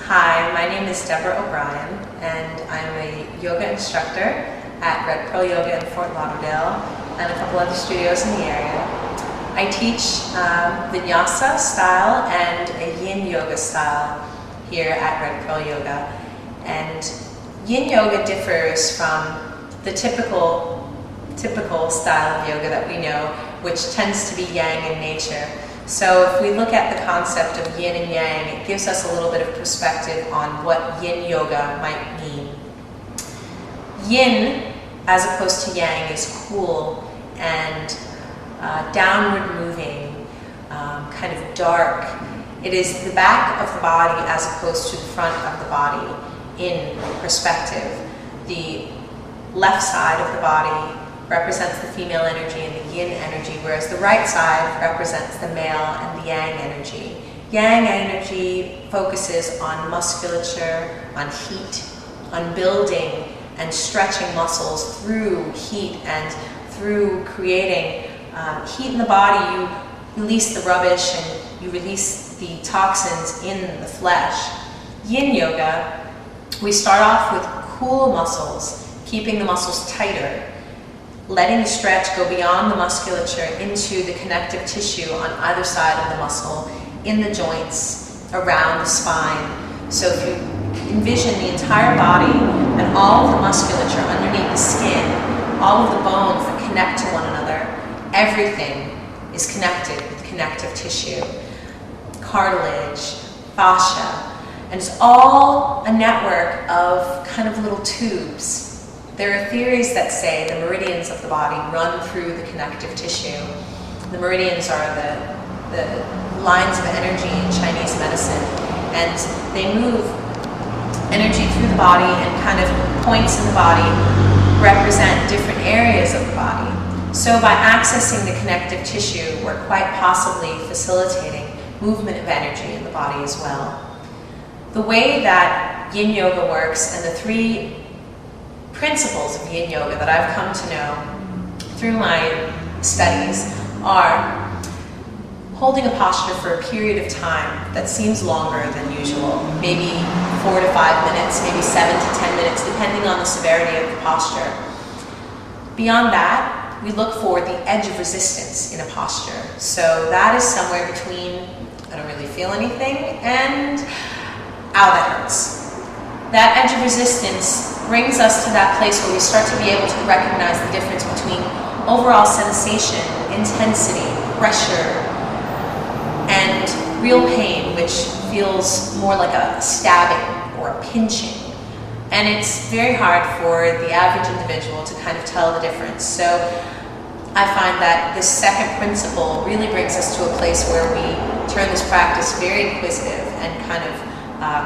Hi, my name is Debrah O'Brien, and I'm a yoga instructor at Red Pearl Yoga in Fort Lauderdale and a couple other studios in the area. I teach Vinyasa style and a Yin Yoga style here at Red Pearl Yoga. And Yin Yoga differs from the typical style of yoga that we know, which tends to be yang in nature. So if we look at the concept of yin and yang, it gives us a little bit of perspective on what yin yoga might mean. Yin, as opposed to yang, is cool and downward moving, kind of dark. It is the back of the body as opposed to the front of the body in perspective. The left side of the body represents the female energy and the yin energy, whereas the right side represents the male and the yang energy. Yang energy focuses on musculature, on heat, on building and stretching muscles through heat and through creating heat in the body. You release the rubbish and you release the toxins in the flesh. Yin yoga, we start off with cool muscles, keeping the muscles tighter, letting the stretch go beyond the musculature into the connective tissue on either side of the muscle, in the joints, around the spine. So if you envision the entire body and all of the musculature underneath the skin, all of the bones that connect to one another, everything is connected with connective tissue, cartilage, fascia, and it's all a network of kind of little tubes. There are theories that say the meridians of the body run through the connective tissue. The meridians are the lines of energy in Chinese medicine, and they move energy through the body, and kind of points in the body represent different areas of the body. So by accessing the connective tissue, we're quite possibly facilitating movement of energy in the body as well. The way that Yin Yoga works, and the three principles of Yin Yoga that I've come to know through my studies, are holding a posture for a period of time that seems longer than usual, maybe 4 to 5 minutes, maybe 7 to 10 minutes, depending on the severity of the posture. Beyond that, we look for the edge of resistance in a posture. So that is somewhere between, I don't really feel anything, and ow, that hurts. That edge of resistance brings us to that place where we start to be able to recognize the difference between overall sensation, intensity, pressure, and real pain, which feels more like a stabbing or a pinching. And it's very hard for the average individual to kind of tell the difference. So I find that this second principle really brings us to a place where we turn this practice very inquisitive and kind of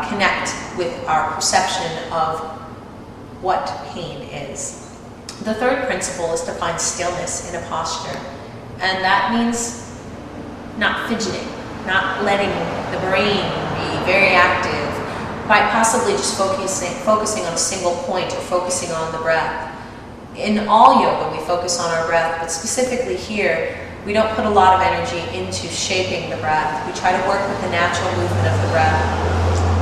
connect with our perception of what pain is. The third principle is to find stillness in a posture, and that means not fidgeting, not letting the brain be very active, quite possibly just focusing on a single point or focusing on the breath. In all yoga, we focus on our breath, but specifically here, we don't put a lot of energy into shaping the breath. We try to work with the natural movement of the breath.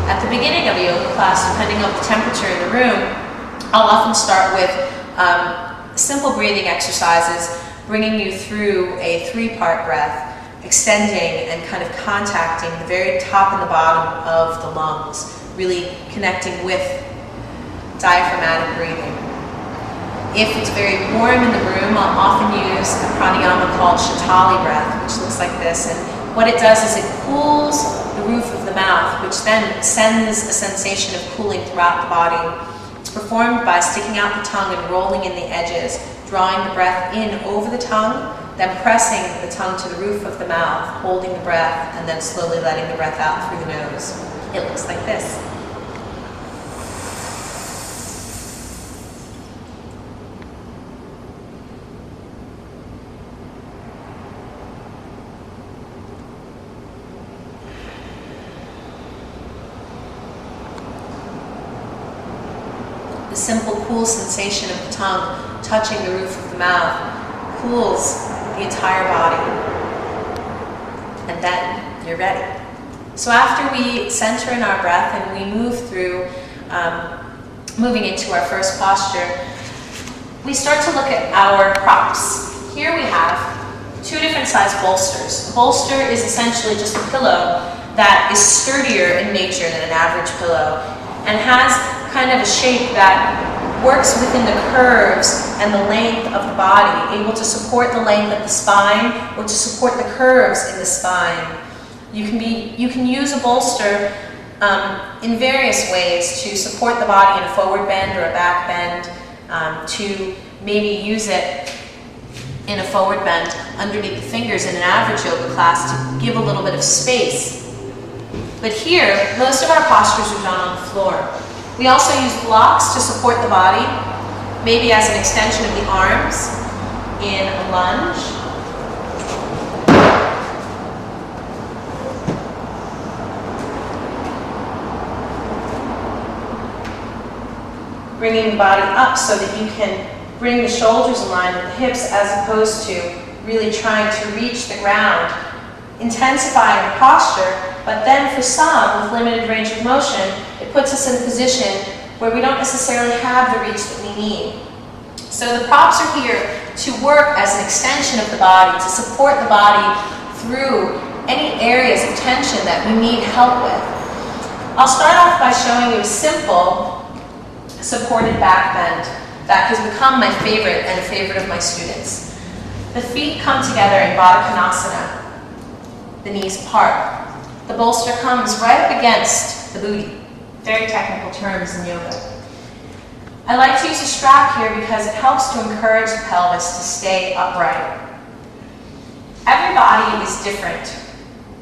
At the beginning of a yoga class, depending on the temperature in the room, I'll often start with simple breathing exercises, bringing you through a 3-part breath, extending and kind of contacting the very top and the bottom of the lungs, really connecting with diaphragmatic breathing. If it's very warm in the room, I'll often use a pranayama called Shatali breath, which looks like this. And what it does is it cools the roof of the mouth, which then sends a sensation of cooling throughout the body. It's performed by sticking out the tongue and rolling in the edges, drawing the breath in over the tongue, then pressing the tongue to the roof of the mouth, holding the breath, and then slowly letting the breath out through the nose. It looks like this. The simple cool sensation of the tongue touching the roof of the mouth cools the entire body. And then you're ready. So after we center in our breath and we move through, moving into our first posture, we start to look at our props. Here we have 2 different size bolsters. A bolster is essentially just a pillow that is sturdier in nature than an average pillow and has kind of a shape that works within the curves and the length of the body, able to support the length of the spine or to support the curves in the spine. You can use a bolster in various ways to support the body in a forward bend or a back bend, to maybe use it in a forward bend underneath the fingers in an average yoga class to give a little bit of space. But here, most of our postures are done on the floor. We also use blocks to support the body, maybe as an extension of the arms in a lunge. Bringing the body up so that you can bring the shoulders in line with the hips as opposed to really trying to reach the ground, intensifying the posture, but then for some with limited range of motion, it puts us in a position where we don't necessarily have the reach that we need. So the props are here to work as an extension of the body, to support the body through any areas of tension that we need help with. I'll start off by showing you a simple supported back bend that has become my favorite and a favorite of my students. The feet come together in Baddha Konasana. The knees part. The bolster comes right up against the booty. Very technical terms in yoga. I like to use a strap here because it helps to encourage the pelvis to stay upright. Every body is different.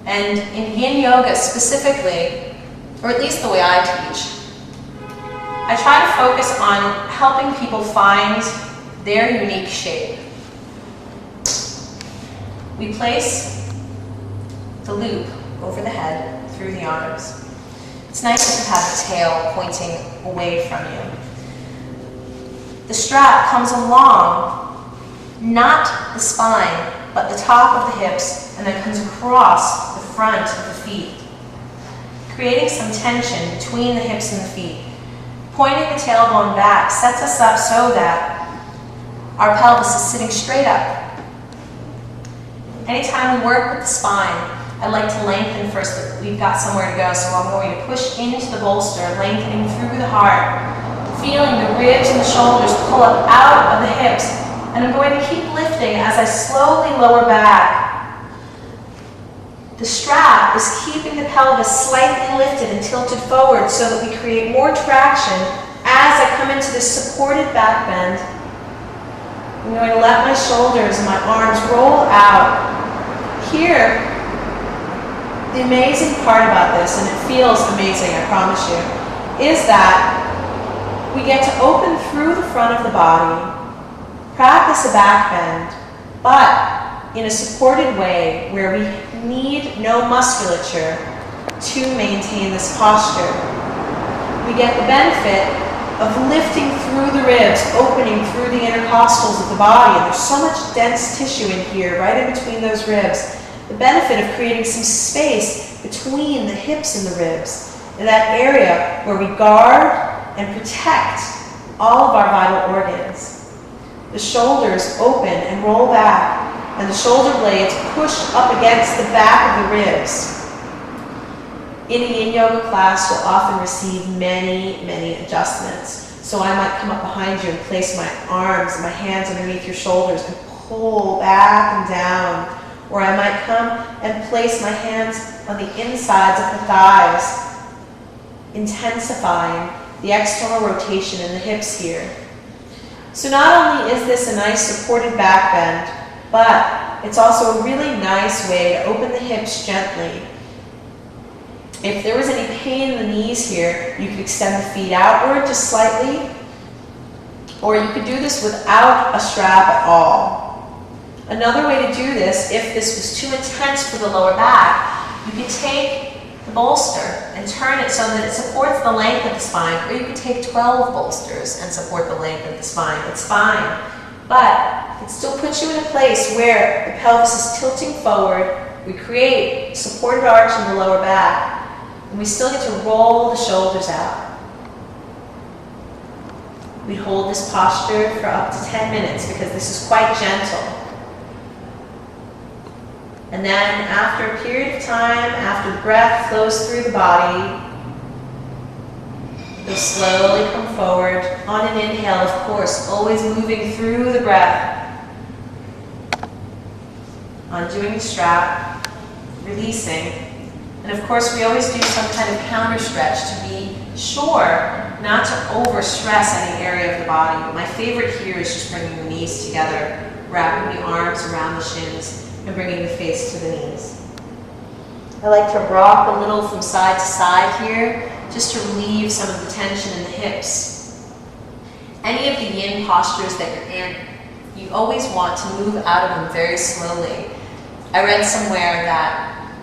And in Yin Yoga specifically, or at least the way I teach, I try to focus on helping people find their unique shape. We place the loop over the head through the arms. It's nice to have the tail pointing away from you. The strap comes along, not the spine, but the top of the hips, and then comes across the front of the feet, creating some tension between the hips and the feet. Pointing the tailbone back sets us up so that our pelvis is sitting straight up. Anytime we work with the spine, I like to lengthen first. We've got somewhere to go, so I'm going to push into the bolster, lengthening through the heart, feeling the ribs and the shoulders pull up out of the hips, and I'm going to keep lifting as I slowly lower back. The strap is keeping the pelvis slightly lifted and tilted forward so that we create more traction as I come into this supported back bend. I'm going to let my shoulders and my arms roll out. Here, the amazing part about this, and it feels amazing, I promise you, is that we get to open through the front of the body, practice a back bend, but in a supported way where we need no musculature to maintain this posture. We get the benefit of lifting through the ribs, opening through the intercostals of the body, and there's so much dense tissue in here, right in between those ribs. The benefit of creating some space between the hips and the ribs, in that area where we guard and protect all of our vital organs. The shoulders open and roll back, and the shoulder blades push up against the back of the ribs. In a Yin Yoga class, you'll often receive many, many adjustments. So I might come up behind you and place my arms and my hands underneath your shoulders and pull back and down. Or I might come and place my hands on the insides of the thighs, intensifying the external rotation in the hips here. So not only is this a nice supported back bend, but it's also a really nice way to open the hips gently. If there was any pain in the knees here, you could extend the feet outward just slightly, or you could do this without a strap at all. Another way to do this, if this was too intense for the lower back, you could take the bolster and turn it so that it supports the length of the spine, or you could take 12 bolsters and support the length of the spine. It's fine, but it still puts you in a place where the pelvis is tilting forward, we create supported arch in the lower back, and we still get to roll the shoulders out. We hold this posture for up to 10 minutes because this is quite gentle. And then after a period of time, after the breath flows through the body, you'll slowly come forward on an inhale, of course, always moving through the breath. Undoing the strap, releasing. And of course, we always do some kind of counter stretch to be sure not to overstress any area of the body. My favorite here is just bringing the knees together, wrapping the arms around the shins, and bringing the face to the knees. I like to rock a little from side to side here, just to relieve some of the tension in the hips. Any of the yin postures that you're in, you always want to move out of them very slowly. I read somewhere that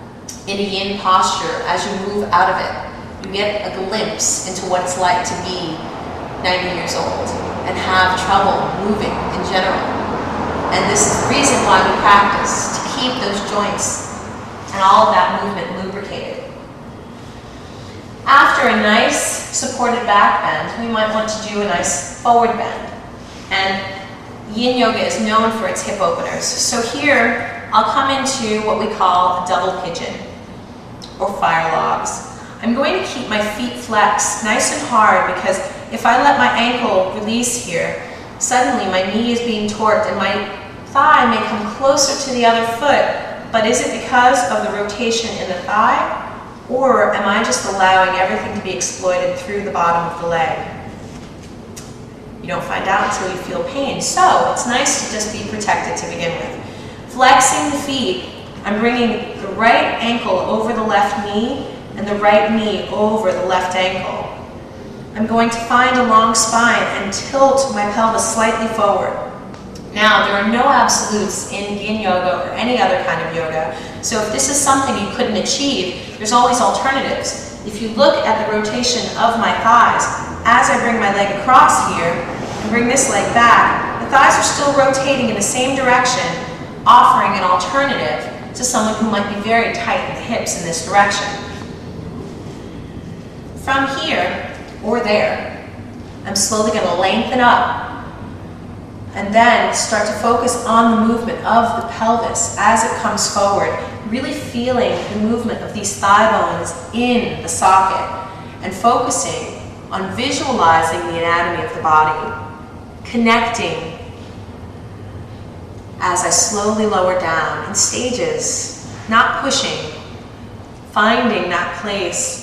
in a yin posture, as you move out of it, you get a glimpse into what it's like to be 90 years old and have trouble moving in general. And this is the reason why we practice, to keep those joints and all of that movement lubricated. After a nice supported back bend, we might want to do a nice forward bend. And Yin Yoga is known for its hip openers. So here, I'll come into what we call a double pigeon, or fire logs. I'm going to keep my feet flexed nice and hard, because if I let my ankle release here, suddenly my knee is being torqued and my thigh may come closer to the other foot. But is it because of the rotation in the thigh? Or am I just allowing everything to be exploited through the bottom of the leg? You don't find out until you feel pain. So it's nice to just be protected to begin with. Flexing the feet, I'm bringing the right ankle over the left knee and the right knee over the left ankle. I'm going to find a long spine and tilt my pelvis slightly forward. Now, there are no absolutes in Yin Yoga or any other kind of yoga, so if this is something you couldn't achieve, there's always alternatives. If you look at the rotation of my thighs, as I bring my leg across here and bring this leg back, the thighs are still rotating in the same direction, offering an alternative to someone who might be very tight in the hips in this direction. From here, or there, I'm slowly going to lengthen up and then start to focus on the movement of the pelvis as it comes forward, really feeling the movement of these thigh bones in the socket and focusing on visualizing the anatomy of the body, connecting as I slowly lower down in stages, not pushing, finding that place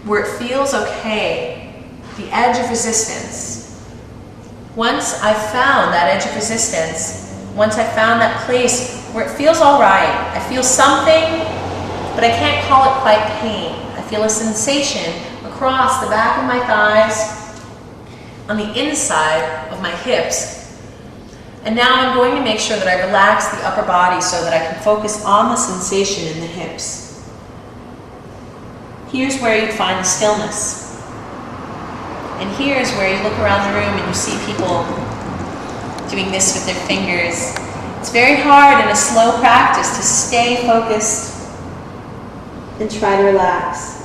where it feels okay, the edge of resistance. Once I found that edge of resistance, once I found that place where it feels all right, I feel something, but I can't call it quite pain. I feel a sensation across the back of my thighs, on the inside of my hips. And now I'm going to make sure that I relax the upper body so that I can focus on the sensation in the hips. Here's where you find the stillness. And here's where you look around the room and you see people doing this with their fingers. It's very hard in a slow practice to stay focused and try to relax.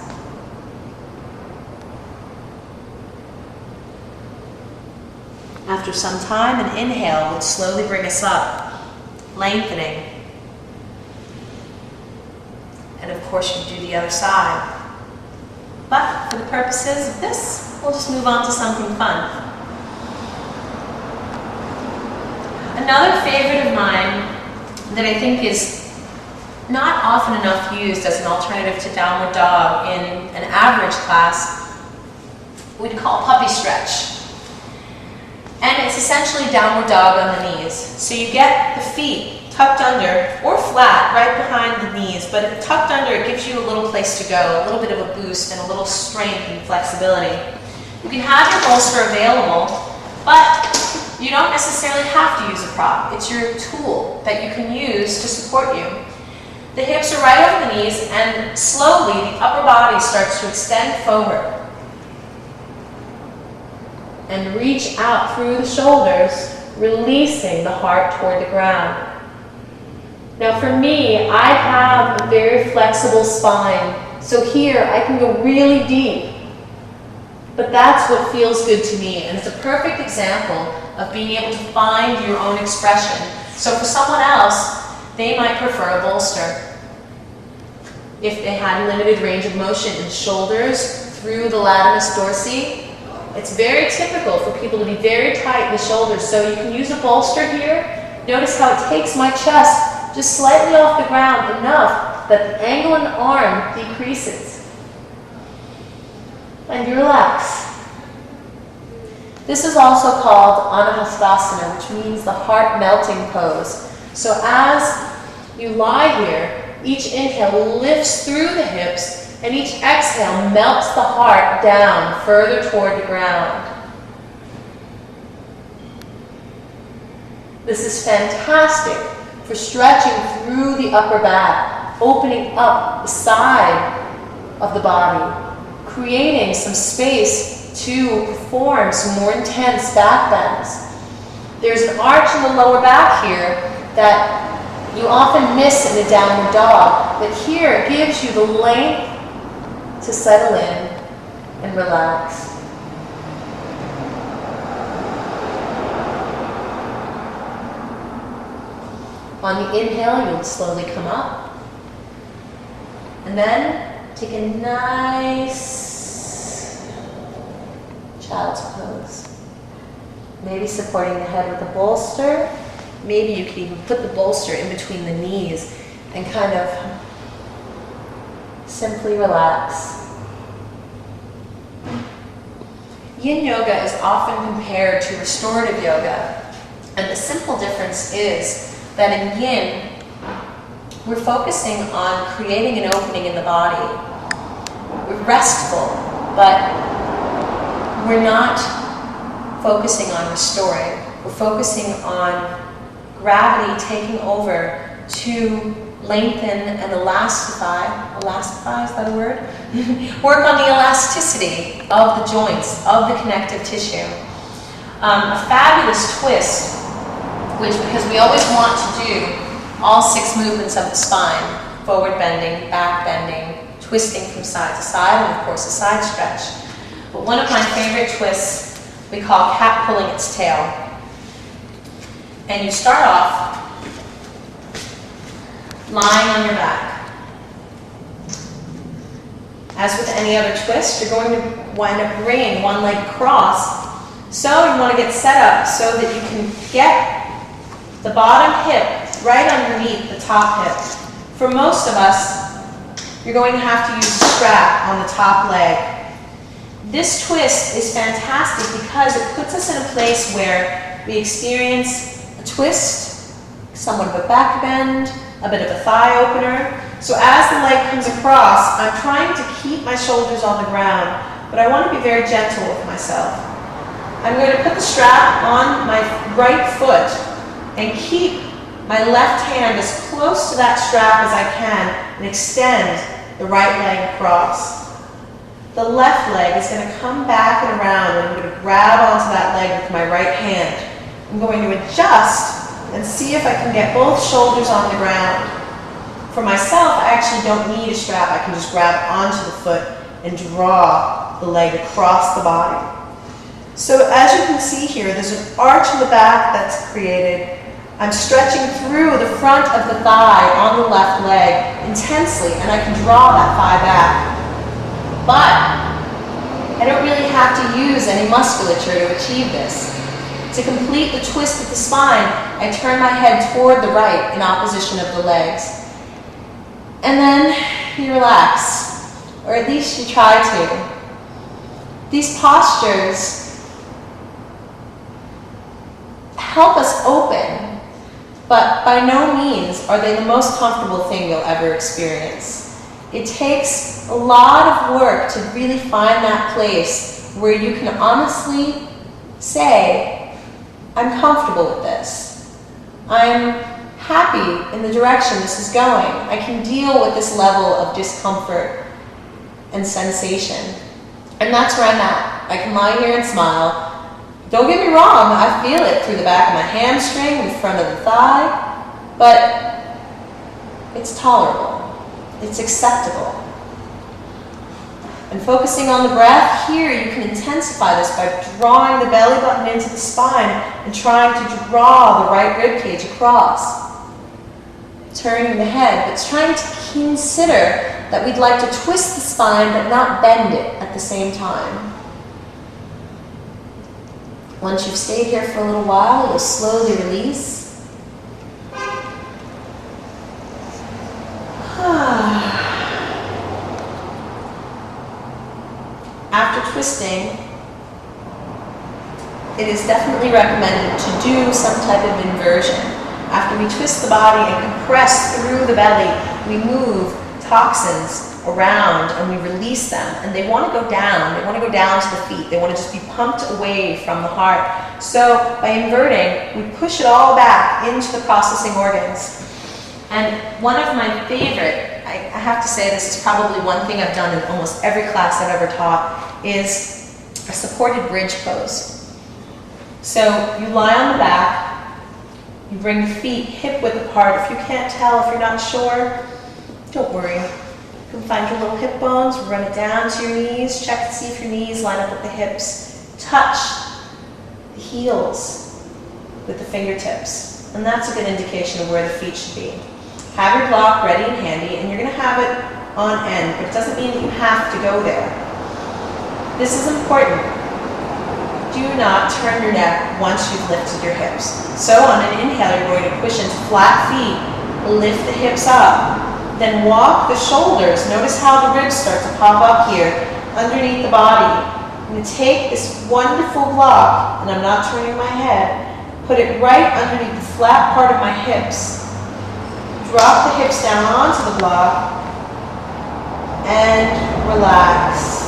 After some time, an inhale will slowly bring us up, lengthening. And of course, you do the other side. But for the purposes of this, we'll just move on to something fun. Another favorite of mine that I think is not often enough used as an alternative to downward dog in an average class, we'd call puppy stretch. And it's essentially downward dog on the knees. So you get the feet tucked under or flat right behind the knees, but if tucked under, it gives you a little place to go, a little bit of a boost and a little strength and flexibility. You can have your bolster available, but you don't necessarily have to use a prop. It's your tool that you can use to support you. The hips are right over the knees, and slowly the upper body starts to extend forward and reach out through the shoulders, releasing the heart toward the ground. Now for me, I have a very flexible spine. So here I can go really deep. But that's what feels good to me. And it's a perfect example of being able to find your own expression. So for someone else, they might prefer a bolster. If they had limited range of motion in shoulders through the latimus dorsi, it's very typical for people to be very tight in the shoulders. So you can use a bolster here. Notice how it takes my chest just slightly off the ground, enough that the angle in the arm decreases. And you relax. This is also called Anahastasana, which means the heart melting pose. So as you lie here, each inhale lifts through the hips, and each exhale melts the heart down further toward the ground. This is fantastic for stretching through the upper back, opening up the side of the body, creating some space to perform some more intense back bends. There's an arch in the lower back here that you often miss in a downward dog, but here it gives you the length to settle in and relax. On the inhale, you'll slowly come up, and then take a nice child's pose. Maybe supporting the head with a bolster. Maybe you could even put the bolster in between the knees and kind of simply relax. Yin Yoga is often compared to restorative yoga, and the simple difference is that in Yin, we're focusing on creating an opening in the body. We're restful, but we're not focusing on restoring. We're focusing on gravity taking over to lengthen and elastify, is that a word? Work on the elasticity of the joints, of the connective tissue. A fabulous twist, which, because we always want to do all 6 movements of the spine, forward bending, back bending, twisting from side to side, and of course a side stretch. But one of my favorite twists we call cat pulling its tail. And you start off lying on your back. As with any other twist, you're going to wind up bringing one leg across. So you want to get set up so that you can get the bottom hip right underneath the top hip. For most of us, you're going to have to use a strap on the top leg. This twist is fantastic because it puts us in a place where we experience a twist, somewhat of a back bend, a bit of a thigh opener. So as the leg comes across, I'm trying to keep my shoulders on the ground, but I want to be very gentle with myself. I'm going to put the strap on my right foot and keep my left hand as close to that strap as I can and extend the right leg across. The left leg is going to come back and around, and I'm going to grab onto that leg with my right hand. I'm going to adjust and see if I can get both shoulders on the ground. For myself, I actually don't need a strap. I can just grab onto the foot and draw the leg across the body. So as you can see here, there's an arch in the back that's created. I'm stretching through the front of the thigh on the left leg intensely, and I can draw that thigh back. But I don't really have to use any musculature to achieve this. To complete the twist of the spine, I turn my head toward the right in opposition of the legs. And then you relax, or at least you try to. These postures help us open, but by no means are they the most comfortable thing you'll ever experience. It takes a lot of work to really find that place where you can honestly say, I'm comfortable with this. I'm happy in the direction this is going. I can deal with this level of discomfort and sensation. And that's where I'm at. I can lie here and smile. Don't get me wrong, I feel it through the back of my hamstring, the front of the thigh, but it's tolerable, it's acceptable. And focusing on the breath, here you can intensify this by drawing the belly button into the spine and trying to draw the right rib cage across. Turning the head, but trying to consider that we'd like to twist the spine but not bend it at the same time. Once you've stayed here for a little while, you'll slowly release. After twisting, it is definitely recommended to do some type of inversion. After we twist the body and compress through the belly, we move toxins around and we release them. And they want to go down. They want to go down to the feet. They want to just be pumped away from the heart. So by inverting, we push it all back into the processing organs. And one of my favorite, I have to say this is probably one thing I've done in almost every class I've ever taught, is a supported bridge pose. So you lie on the back, you bring the feet hip width apart. If you can't tell, if you're not sure, don't worry. You can find your little hip bones, run it down to your knees, check to see if your knees line up with the hips. Touch the heels with the fingertips, and that's a good indication of where the feet should be. Have your block ready and handy, and you're going to have it on end, but it doesn't mean that you have to go there. This is important. Do not turn your neck once you've lifted your hips. So on an inhale, you're going to push into flat feet, lift the hips up, then walk the shoulders. Notice how the ribs start to pop up here underneath the body. I'm going to take this wonderful block, and I'm not turning my head, put it right underneath the flat part of my hips. Drop the hips down onto the block and relax.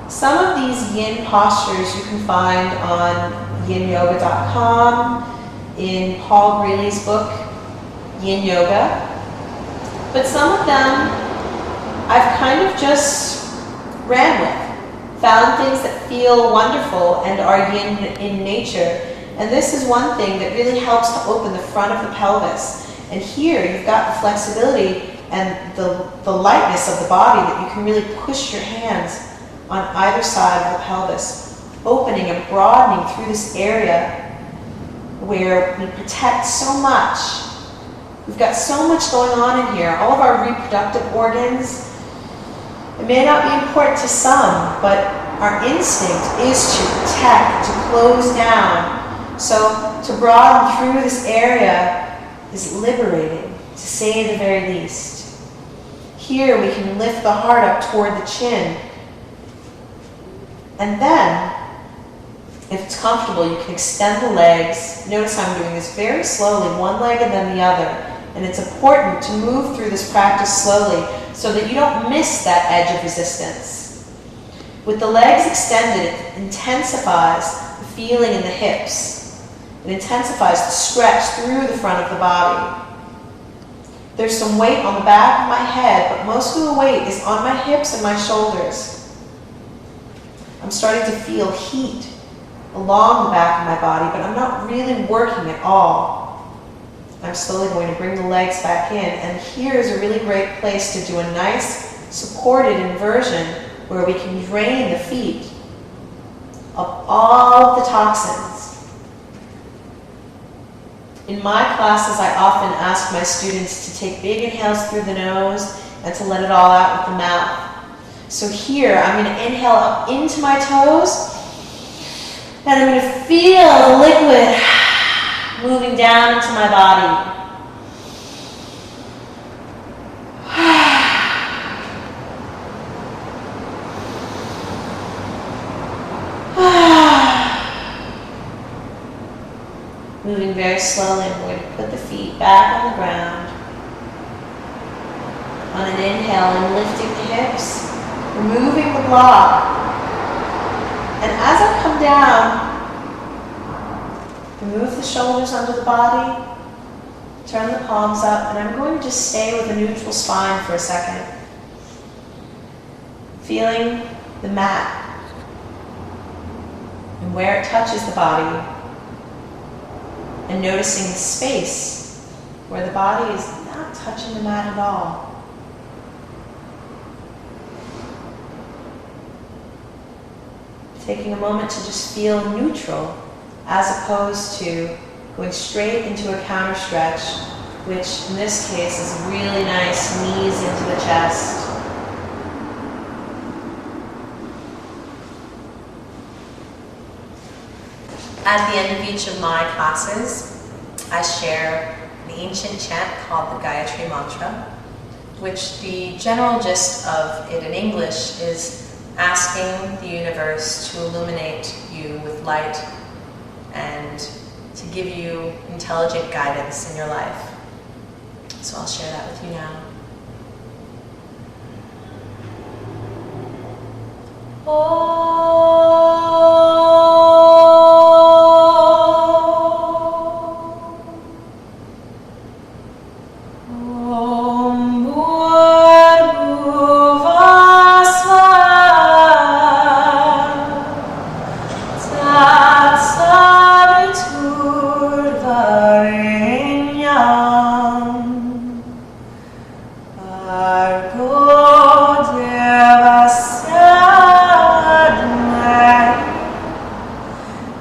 Some of these yin postures you can find on yinyoga.com, in Paul Greeley's book, Yin Yoga. But some of them I've kind of just ran with, found things that feel wonderful and are yin in nature. And this is one thing that really helps to open the front of the pelvis. And here you've got the flexibility and the lightness of the body that you can really push your hands on either side of the pelvis, opening and broadening through this area where we protect so much. We've got so much going on in here. All of our reproductive organs. It may not be important to some, but our instinct is to protect, to close down. So to broaden through this area is liberating, to say the very least. Here we can lift the heart up toward the chin. And then, if it's comfortable, you can extend the legs. Notice I'm doing this very slowly, one leg and then the other. And it's important to move through this practice slowly so that you don't miss that edge of resistance. With the legs extended, it intensifies the feeling in the hips. It intensifies the stretch through the front of the body. There's some weight on the back of my head, but most of the weight is on my hips and my shoulders. I'm starting to feel heat along the back of my body, but I'm not really working at all. I'm slowly going to bring the legs back in, and here's a really great place to do a nice supported inversion where we can drain the feet of all the toxins. In my classes, I often ask my students to take big inhales through the nose and to let it all out with the mouth. So here, I'm going to inhale up into my toes, and I'm going to feel the liquid moving down into my body. Moving very slowly, I'm going to put the feet back on the ground. On an inhale, I'm lifting the hips, removing the block. And as I come down, remove the shoulders under the body, turn the palms up, and I'm going to just stay with a neutral spine for a second. Feeling the mat and where it touches the body, and noticing the space where the body is not touching the mat at all. Taking a moment to just feel neutral as opposed to going straight into a counter stretch, which in this case is really nice, knees into the chest. At the end of each of my classes, I share an ancient chant called the Gayatri Mantra, which the general gist of it in English is asking the universe to illuminate you with light and to give you intelligent guidance in your life. So I'll share that with you now.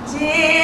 Dear